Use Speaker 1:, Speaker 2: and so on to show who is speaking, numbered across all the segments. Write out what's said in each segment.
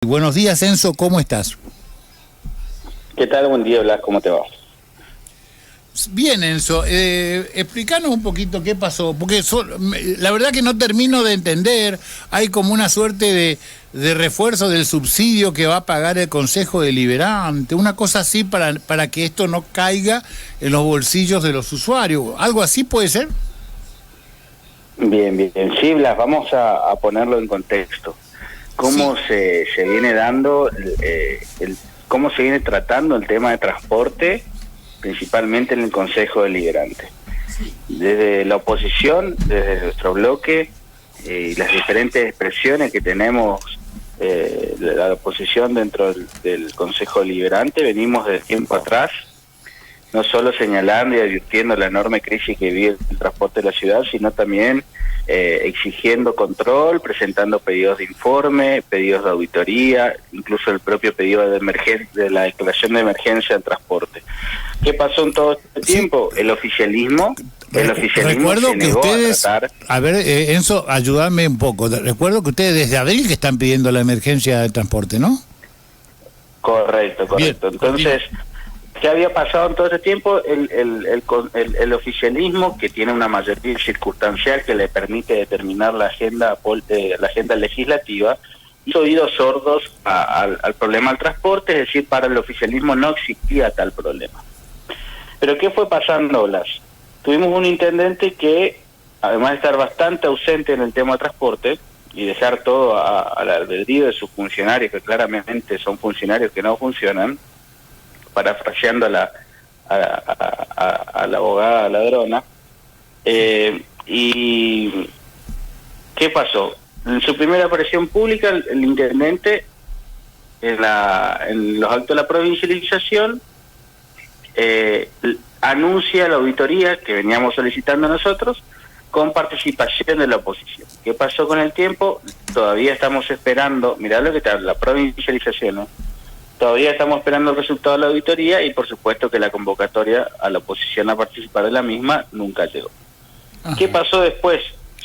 Speaker 1: Buenos días, Enzo, ¿cómo estás?
Speaker 2: ¿Qué tal? Buen día, Blas, ¿cómo te va?
Speaker 1: Bien, Enzo, explícanos un poquito qué pasó, porque la verdad que no termino de entender. Hay como una suerte de refuerzo del subsidio que va a pagar el Consejo Deliberante, una cosa así para que esto no caiga en los bolsillos de los usuarios. ¿Algo así puede ser?
Speaker 2: Bien, bien. Sí, Blas, vamos a ponerlo en contexto. ¿Cómo se viene dando, cómo se viene tratando el tema de transporte, principalmente en el Consejo Deliberante? Desde la oposición, desde nuestro bloque, y las diferentes expresiones que tenemos, la oposición dentro del Consejo Deliberante, venimos desde tiempo atrás, no solo señalando y advirtiendo la enorme crisis que vive el transporte de la ciudad, sino también exigiendo control, presentando pedidos de informe, pedidos de auditoría, incluso el propio pedido de la declaración de emergencia del transporte. ¿Qué pasó en todo este tiempo? El oficialismo
Speaker 1: Recuerdo
Speaker 2: se
Speaker 1: que
Speaker 2: negó
Speaker 1: ustedes,
Speaker 2: a tratar...
Speaker 1: a ver, Enzo, ayúdame un poco. Recuerdo que ustedes desde abril que están pidiendo la emergencia del transporte, ¿no?
Speaker 2: Correcto.
Speaker 1: Bien,
Speaker 2: Entonces, ¿qué había pasado en todo ese tiempo? El oficialismo, que tiene una mayoría circunstancial que le permite determinar la agenda legislativa, hizo oídos sordos al problema del transporte, es decir, para el oficialismo no existía tal problema. Pero ¿qué fue pasando, Blas? Tuvimos un intendente que, además de estar bastante ausente en el tema de transporte y dejar todo al albedrío de sus funcionarios, que claramente son funcionarios que no funcionan, parafraseando a la abogada ladrona. ¿Y qué pasó? En su primera aparición pública, el intendente, en los actos de la provincialización, anuncia la auditoría que veníamos solicitando nosotros con participación de la oposición. ¿Qué pasó con el tiempo? Todavía estamos esperando, mirá lo que está la provincialización, ¿eh? Todavía estamos esperando el resultado de la auditoría y por supuesto que la convocatoria a la oposición a participar de la misma nunca llegó. Ajá. ¿Qué pasó después?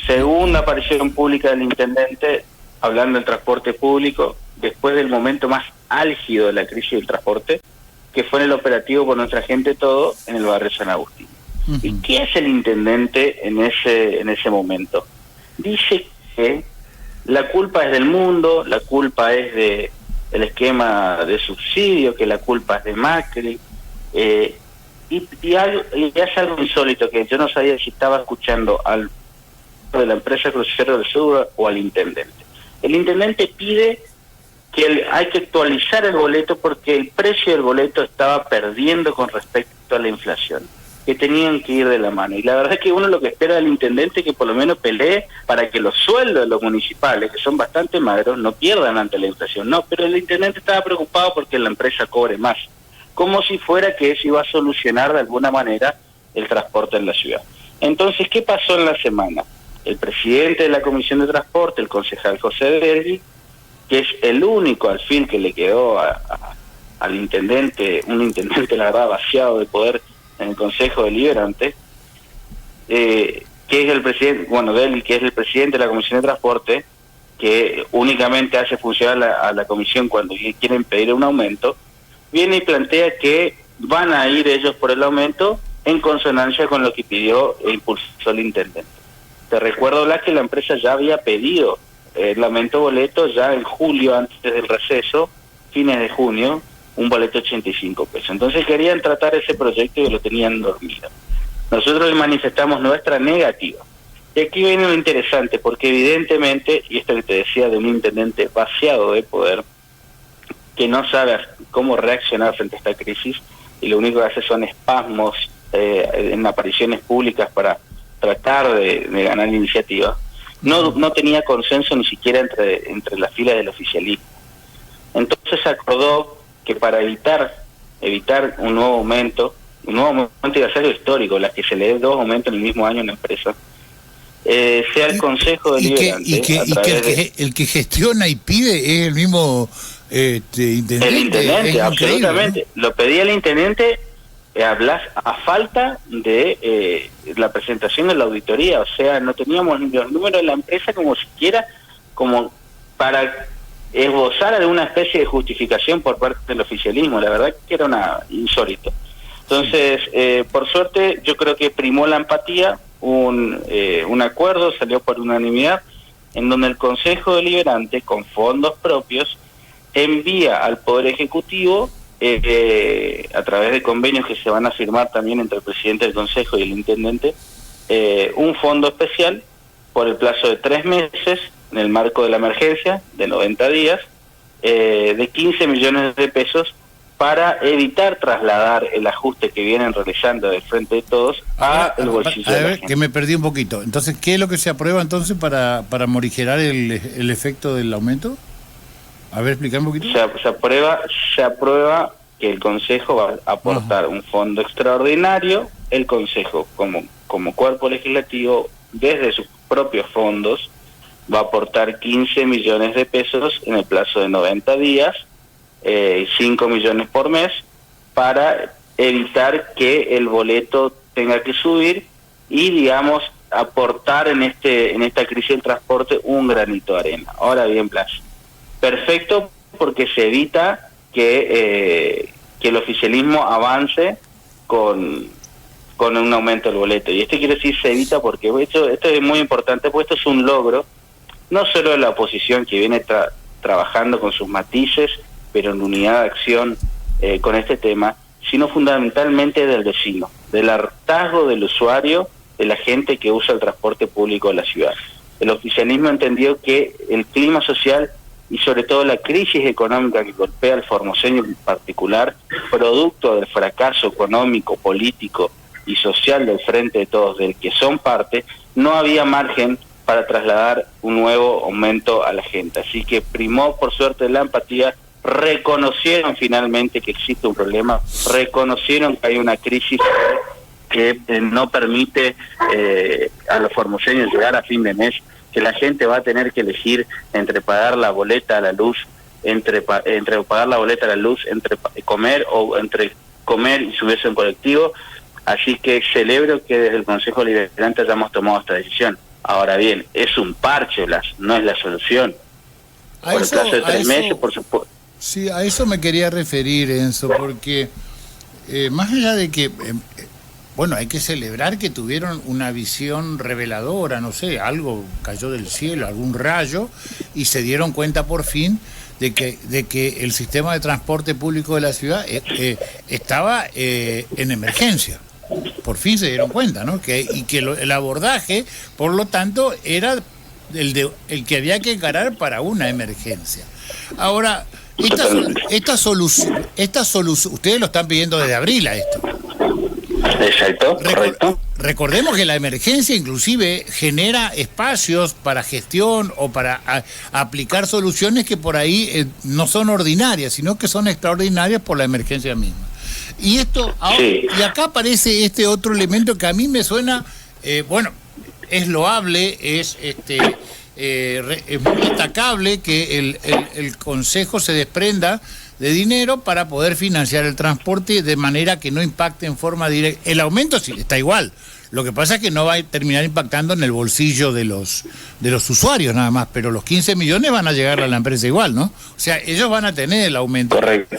Speaker 2: Segunda aparición pública del intendente hablando del transporte público, después del momento más álgido de la crisis del transporte, que fue en el operativo por nuestra gente todo en el barrio San Agustín. Uh-huh. ¿Y qué hace el intendente en ese momento? Dice que la culpa es del mundo, la culpa es del esquema de subsidio, que la culpa es de Macri, y hace algo insólito que yo no sabía si estaba escuchando al de la empresa Crucero del Sur o al intendente. El intendente pide que hay que actualizar el boleto porque el precio del boleto estaba perdiendo con respecto a la inflación, que tenían que ir de la mano. Y la verdad es que uno lo que espera del intendente es que por lo menos pelee para que los sueldos de los municipales, que son bastante magros, no pierdan ante la inflación. No, pero el intendente estaba preocupado porque la empresa cobre más, como si fuera que eso iba a solucionar de alguna manera el transporte en la ciudad. Entonces, ¿qué pasó en la semana? El presidente de la Comisión de Transporte, el concejal José Dergui, que es el único al fin que le quedó al intendente, un intendente la verdad vaciado de poder en el Consejo Deliberante, que es el presidente, Dergui, que es el presidente de la Comisión de Transporte, que únicamente hace funcionar a la comisión cuando quieren pedir un aumento, viene y plantea que van a ir ellos por el aumento en consonancia con lo que pidió e impulsó el intendente. Te recuerdo, Blas, que la empresa ya había pedido el aumento boleto ya en julio, antes del receso, fines de junio, un boleto de 85 pesos. Entonces querían tratar ese proyecto y lo tenían dormido. Nosotros le manifestamos nuestra negativa. Y aquí viene lo interesante, porque evidentemente, y esto que te decía de un intendente vaciado de poder, que no sabe cómo reaccionar frente a esta crisis, y lo único que hace son espasmos en apariciones públicas para tratar de ganar iniciativa, no tenía consenso ni siquiera entre las filas del oficialismo. Entonces acordó que para evitar un nuevo aumento iba a ser histórico, la que se le dé 2 aumentos en el mismo año en la empresa, sea el Consejo Deliberante.
Speaker 1: El que gestiona y pide es el mismo intendente.
Speaker 2: El intendente, absolutamente. ¿No? Lo pedía el intendente a falta de la presentación de la auditoría. O sea, no teníamos ni los números de la empresa como siquiera como para esbozar alguna especie de justificación por parte del oficialismo. La verdad que era insólito. Entonces, por suerte, yo creo que primó la empatía, un acuerdo salió por unanimidad, en donde el Consejo Deliberante, con fondos propios, envía al Poder Ejecutivo, a través de convenios que se van a firmar también entre el presidente del Consejo y el intendente, un fondo especial por el plazo de 3 meses, en el marco de la emergencia, de 90 días, de 15 millones de pesos, para evitar trasladar el ajuste que vienen realizando del Frente de Todos a el bolsillo de la gente.
Speaker 1: Que me perdí un poquito. Entonces, ¿qué es lo que se aprueba entonces para morigerar el efecto del aumento? A ver, explícame un poquito.
Speaker 2: Se aprueba que el Consejo va a aportar un fondo extraordinario. El Consejo, como cuerpo legislativo, desde sus propios fondos, va a aportar 15 millones de pesos en el plazo de 90 días, 5 millones por mes, para evitar que el boleto tenga que subir y, digamos, aportar en esta crisis del transporte un granito de arena. Ahora bien, Blas, perfecto, porque se evita que el oficialismo avance con un aumento del boleto. Y esto quiere decir se evita porque esto es muy importante, porque esto es un logro, no solo de la oposición, que viene trabajando con sus matices, pero en unidad de acción con este tema, sino fundamentalmente del vecino, del hartazgo del usuario, de la gente que usa el transporte público de la ciudad. El oficialismo entendió que el clima social y sobre todo la crisis económica que golpea al formoseño en particular, producto del fracaso económico, político y social del Frente de Todos, del que son parte, no había margen para trasladar un nuevo aumento a la gente. Así que primó, por suerte, la empatía, reconocieron finalmente que existe un problema, reconocieron que hay una crisis que no permite a los formoseños llegar a fin de mes, que la gente va a tener que elegir entre pagar la boleta a la luz, entre pagar la boleta a la luz, entre comer y subirse en colectivo. Así que celebro que desde el Consejo Deliberante hayamos tomado esta decisión. Ahora bien, es un parche, no es la solución. Por el plazo de 3 meses, por supuesto.
Speaker 1: Sí, a eso me quería referir, Enzo, porque más allá de que, bueno, hay que celebrar que tuvieron una visión reveladora, no sé, algo cayó del cielo, algún rayo, y se dieron cuenta por fin de que el sistema de transporte público de la ciudad estaba en emergencia. Por fin se dieron cuenta, ¿no? Y que el abordaje, por lo tanto, era el que había que encarar para una emergencia. Ahora, esta solución, ustedes lo están pidiendo desde abril a esto.
Speaker 2: Exacto, correcto.
Speaker 1: Recordemos que la emergencia inclusive genera espacios para gestión o para aplicar soluciones que por ahí no son ordinarias, sino que son extraordinarias por la emergencia misma. Y esto ahora, sí. Y acá aparece este otro elemento que a mí me suena, bueno, es loable, es muy destacable que el Consejo se desprenda de dinero para poder financiar el transporte de manera que no impacte en forma directa. El aumento sí está igual. Lo que pasa es que no va a terminar impactando en el bolsillo de los usuarios nada más, pero los 15 millones van a llegar a la empresa igual, ¿no? O sea, ellos van a tener el aumento.
Speaker 2: Correcto.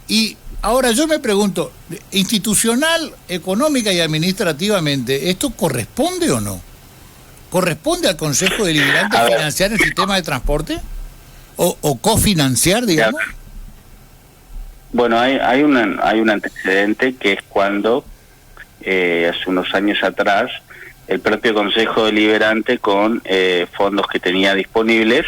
Speaker 1: Y ahora yo me pregunto, institucional, económica y administrativamente, ¿esto corresponde o no? ¿Corresponde al Consejo Deliberante financiar el sistema de transporte? ¿O cofinanciar, digamos?
Speaker 2: Bueno, hay un antecedente que es cuando, hace unos años atrás, el propio Consejo Deliberante, con fondos que tenía disponibles,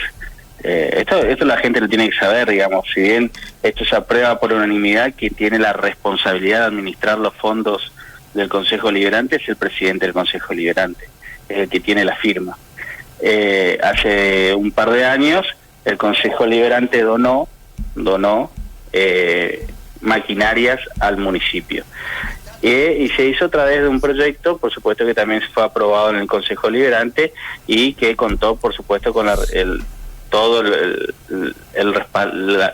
Speaker 2: esto la gente lo tiene que saber, digamos, si bien esto se aprueba por unanimidad, quien tiene la responsabilidad de administrar los fondos del Consejo Deliberante es el presidente del Consejo Deliberante, es el que tiene la firma. Hace un par de años el Consejo Deliberante donó maquinarias al municipio. Y se hizo a través de un proyecto, por supuesto que también fue aprobado en el Consejo Deliberante y que contó, por supuesto, con todo el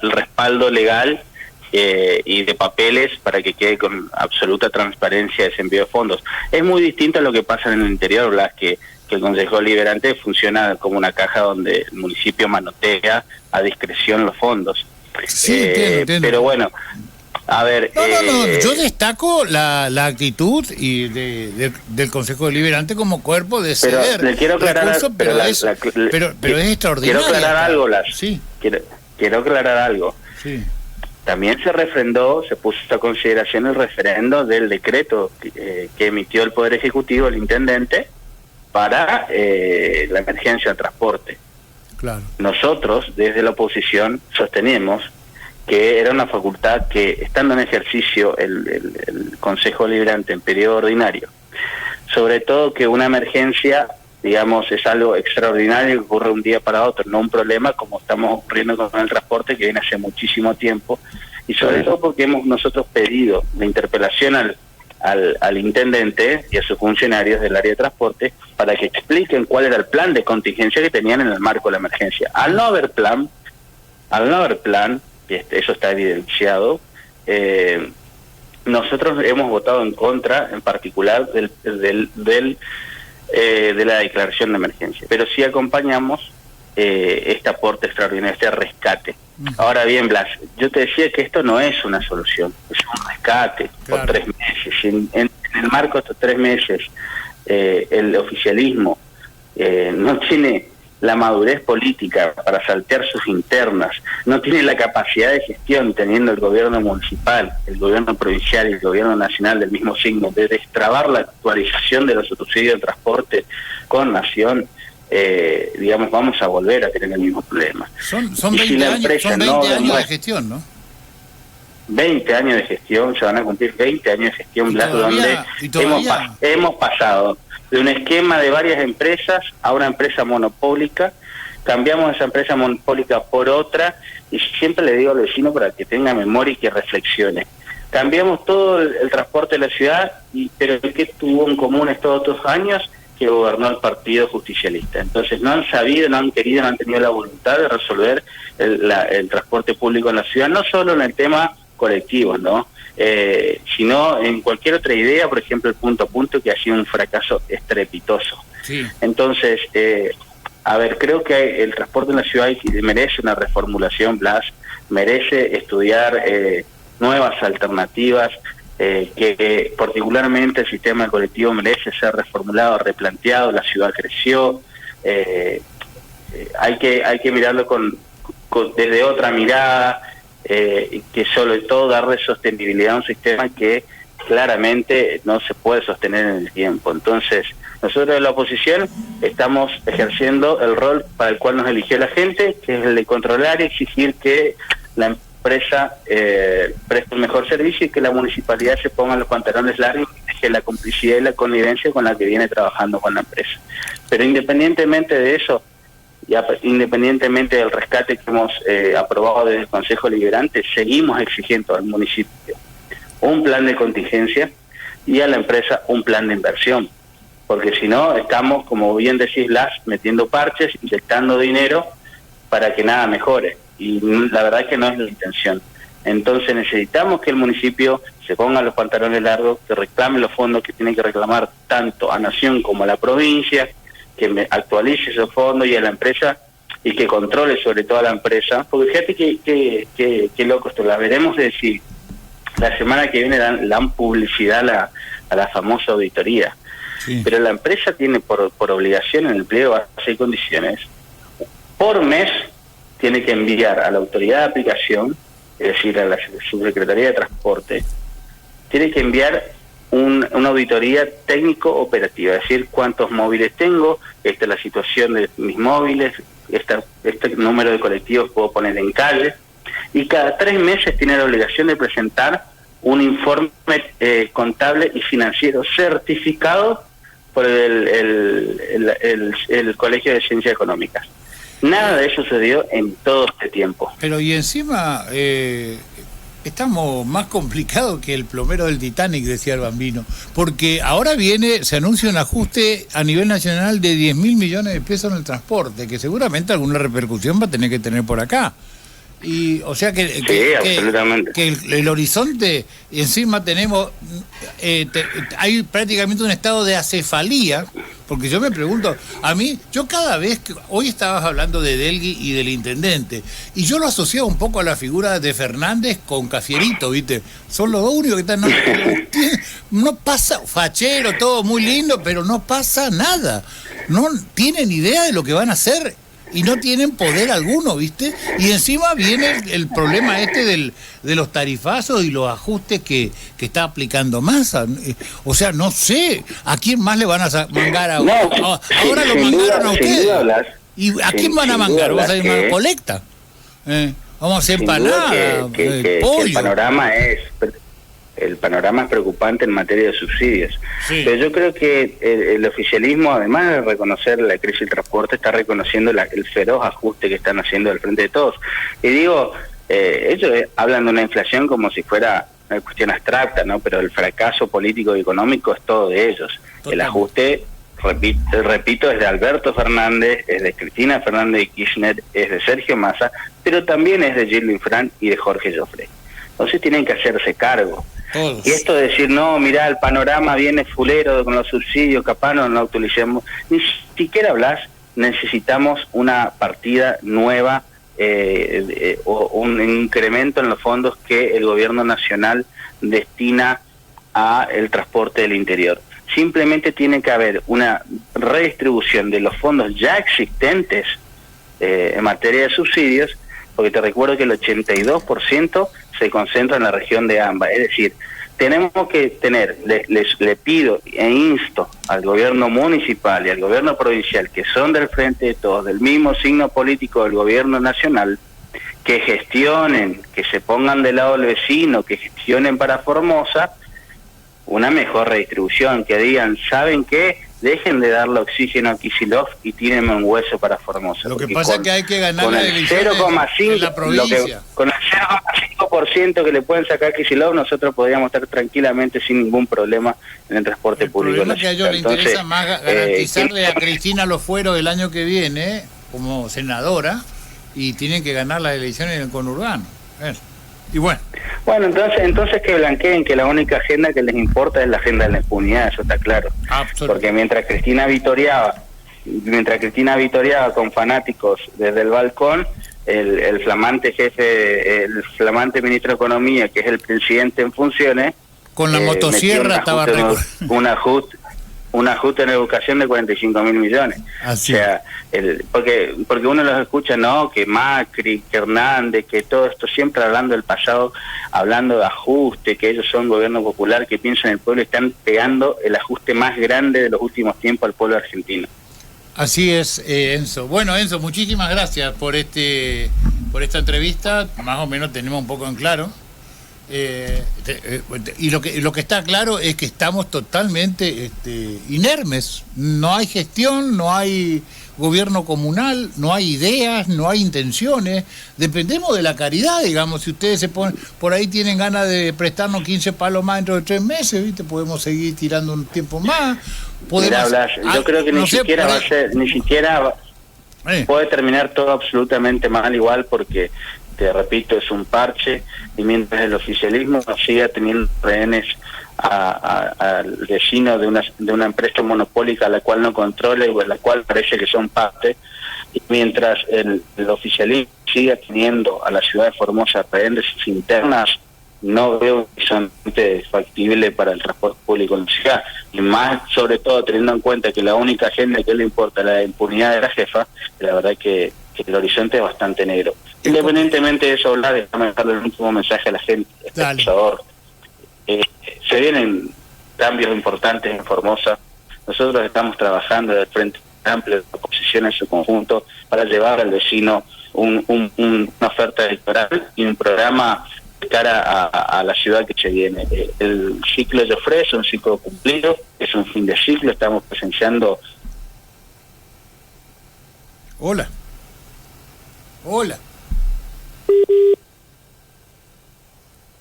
Speaker 2: respaldo legal y de papeles para que quede con absoluta transparencia ese envío de fondos. Es muy distinto a lo que pasa en el interior, Blas, que que el Consejo Deliberante funciona como una caja donde el municipio manotea a discreción los fondos.
Speaker 1: Sí, entiendo.
Speaker 2: Pero bueno, a ver...
Speaker 1: No, yo destaco la actitud y del Consejo Deliberante como cuerpo de ceder.
Speaker 2: Pero le quiero aclarar,
Speaker 1: recursos, pero es extraordinario.
Speaker 2: Quiero aclarar algo,
Speaker 1: Sí.
Speaker 2: Quiero aclarar algo.
Speaker 1: Sí.
Speaker 2: También se refrendó, se puso a consideración el referendo del decreto que emitió el Poder Ejecutivo, el Intendente, para la emergencia del transporte.
Speaker 1: Claro.
Speaker 2: Nosotros, desde la oposición, sostenemos que era una facultad que, estando en ejercicio el Consejo Deliberante en periodo ordinario, sobre todo que una emergencia, digamos, es algo extraordinario que ocurre un día para otro, no un problema como estamos ocurriendo con el transporte, que viene hace muchísimo tiempo, y sobre todo porque hemos nosotros pedido la interpelación al intendente y a sus funcionarios del área de transporte para que expliquen cuál era el plan de contingencia que tenían en el marco de la emergencia. Al no haber plan, eso está evidenciado, nosotros hemos votado en contra, en particular, de la declaración de emergencia, pero sí acompañamos este aporte extraordinario, este rescate. Ahora bien, Blas, yo te decía que esto no es una solución, es un rescate por 3 meses. En el marco de estos 3 meses, el oficialismo no tiene la madurez política para saltear sus internas, no tiene la capacidad de gestión, teniendo el gobierno municipal, el gobierno provincial y el gobierno nacional del mismo signo, de destrabar la actualización de los subsidios de transporte con Nación. Digamos, vamos a volver a tener el mismo problema.
Speaker 1: Son 20 años de gestión, ¿no?
Speaker 2: 20 años de gestión, se van a cumplir 20 años de gestión, Blas, donde hemos pasado de un esquema de varias empresas a una empresa monopólica, cambiamos esa empresa monopólica por otra, y siempre le digo al vecino para que tenga memoria y que reflexione. Cambiamos todo el transporte de la ciudad, pero ¿qué tuvo en común estos 2 años? Que gobernó el Partido Justicialista. Entonces no han sabido, no han querido, no han tenido la voluntad de resolver el transporte público en la ciudad, no solo en el tema colectivo, ¿no? Sino en cualquier otra idea, por ejemplo el punto a punto, que ha sido un fracaso estrepitoso.
Speaker 1: Sí.
Speaker 2: Entonces, a ver, creo que el transporte en la ciudad merece una reformulación, Blas, merece estudiar nuevas alternativas, que particularmente el sistema colectivo merece ser reformulado, replanteado. La ciudad creció, hay que mirarlo desde otra mirada, que sobre todo darle sostenibilidad a un sistema que claramente no se puede sostener en el tiempo. Entonces, nosotros de la oposición estamos ejerciendo el rol para el cual nos eligió la gente, que es el de controlar y exigir que la empresa preste un mejor servicio y que la municipalidad se ponga los pantalones largos y deje la complicidad y la connivencia con la que viene trabajando con la empresa. Pero independientemente de eso, independientemente del rescate que hemos aprobado desde el Consejo Deliberante, seguimos exigiendo al municipio un plan de contingencia y a la empresa un plan de inversión, porque si no estamos, como bien decís, Blas, metiendo parches, inyectando dinero para que nada mejore, y la verdad es que no es la intención. Entonces necesitamos que el municipio se ponga los pantalones largos, que reclame los fondos que tiene que reclamar tanto a Nación como a la provincia, que actualice esos fondos, y a la empresa, y que controle sobre todo a la empresa, porque fíjate que loco esto, la veremos decir, la semana que viene dan publicidad a la famosa auditoría, sí. Pero la empresa tiene por obligación en el pliego de base y condiciones, por mes tiene que enviar a la autoridad de aplicación, es decir, a la Subsecretaría de Transporte, tiene que enviar una auditoría técnico-operativa, es decir, cuántos móviles tengo, esta es la situación de mis móviles, este número de colectivos puedo poner en calle, y cada 3 meses tiene la obligación de presentar un informe contable y financiero certificado por el Colegio de Ciencias Económicas. Nada de eso se dio en todo este tiempo.
Speaker 1: Pero y encima estamos más complicados que el plomero del Titanic, decía el Bambino, porque ahora se anuncia un ajuste a nivel nacional de 10.000 millones de pesos en el transporte, que seguramente alguna repercusión va a tener que tener por acá. Y o sea que el horizonte, y encima tenemos hay prácticamente un estado de acefalía, Porque yo me pregunto, a mí, yo cada vez que... Hoy estabas hablando de Delgui y del intendente, y yo lo asociaba un poco a la figura de Fernández con Cafierito, ¿viste? Son los dos únicos que están... No pasa, fachero, todo muy lindo, pero no pasa nada. No tienen idea de lo que van a hacer y no tienen poder alguno, ¿viste? Y encima viene el problema de los tarifazos y los ajustes que está aplicando Massa. O sea, no sé a quién más le van a mangar ahora lo mangaron a ustedes. ¿Y a quién van a mangar? ¿Vas a ir a una colecta? Vamos a hacer empanadas, pollo.
Speaker 2: Que el panorama es preocupante en materia de subsidios. Sí. Pero yo creo que el oficialismo, además de reconocer la crisis del transporte, está reconociendo el feroz ajuste que están haciendo del Frente de Todos. Y digo, ellos hablan de una inflación como si fuera una cuestión abstracta, ¿no? Pero el fracaso político y económico es todo de ellos. Total. El ajuste, repito, es de Alberto Fernández, es de Cristina Fernández de Kirchner, es de Sergio Massa, pero también es de Gildo Infran y de Jorge Joffre. Entonces tienen que hacerse cargo. Todos. Y esto de decir, no, mirá, el panorama viene fulero con los subsidios, capaz no lo utilicemos, ni siquiera hablas, necesitamos una partida nueva o un incremento en los fondos que el gobierno nacional destina a el transporte del interior. Simplemente tiene que haber una redistribución de los fondos ya existentes en materia de subsidios, porque te recuerdo que el 82% se concentra en la región de AMBA. Es decir, tenemos que tener, le pido e insto al gobierno municipal y al gobierno provincial, que son del Frente de Todos, del mismo signo político del gobierno nacional, que gestionen, que se pongan del lado del vecino, que gestionen para Formosa una mejor redistribución, que digan, ¿saben qué? Dejen de darle oxígeno a Kicillof y tírenme un hueso para Formosa.
Speaker 1: Lo que pasa es que hay que ganar la elección en la provincia.
Speaker 2: Con el 0,5% que le pueden sacar a Kicillof, nosotros podríamos estar tranquilamente sin ningún problema en el transporte público.
Speaker 1: El problema es que a ellos les interesa más garantizarle a Cristina los fueros el año que viene, como senadora, y tienen que ganar las elecciones en el conurbano. Y bueno,
Speaker 2: entonces que blanqueen que la única agenda que les importa es la agenda de la impunidad, eso está claro. Porque mientras Cristina vitoreaba con fanáticos desde el balcón, el flamante ministro de Economía, que es el presidente en funciones,
Speaker 1: con la motosierra estaba
Speaker 2: un ajuste en educación de 45.000 millones.
Speaker 1: Así.
Speaker 2: O sea, porque uno los escucha, no, que Macri, que Hernández, que todo esto, siempre hablando del pasado, hablando de ajuste, que ellos son gobierno popular, que piensan en el pueblo, están pegando el ajuste más grande de los últimos tiempos al pueblo argentino.
Speaker 1: Así es, Enzo. Bueno, Enzo, muchísimas gracias por esta entrevista. Más o menos tenemos un poco en claro. Y lo que está claro es que estamos totalmente inermes. No hay gestión, no hay gobierno comunal, no hay ideas, no hay intenciones. Dependemos de la caridad, digamos. Si ustedes se ponen por ahí, tienen ganas de prestarnos 15 palos más dentro de 3 meses, ¿viste? Podemos seguir tirando un tiempo más.
Speaker 2: Yo creo que ni siquiera puede terminar todo absolutamente mal igual, porque te repito, es un parche, y mientras el oficialismo siga teniendo rehenes al vecino de una empresa monopólica a la cual no controla y a la cual parece que son parte, y mientras el oficialismo siga teniendo a la ciudad de Formosa rehenes internas, no veo que son factible para el transporte público en la ciudad, y más sobre todo teniendo en cuenta que la única agenda que le importa, la impunidad de la jefa, la verdad que el horizonte es bastante negro. Independientemente de eso, déjame darle el último mensaje a la gente. Se vienen cambios importantes en Formosa. Nosotros estamos trabajando desde el Frente Amplio de la oposición en su conjunto para llevar al vecino una oferta electoral y un programa de cara a la ciudad que se viene. El ciclo de Joffre es un ciclo cumplido, es un fin de ciclo, estamos presenciando...
Speaker 1: Hola.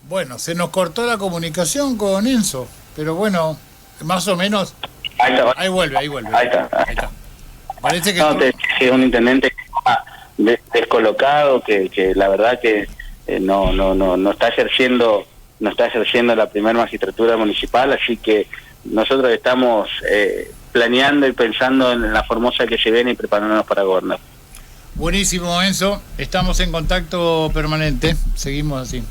Speaker 1: Bueno, se nos cortó la comunicación con Enzo, pero bueno, más o menos... Ahí vuelve. Ahí está. Parece que...
Speaker 2: es un intendente descolocado, que la verdad que no está ejerciendo la primera magistratura municipal, así que nosotros estamos planeando y pensando en la Formosa que se viene y preparándonos para gobernar.
Speaker 1: Buenísimo, Enzo. Estamos en contacto permanente. Seguimos así.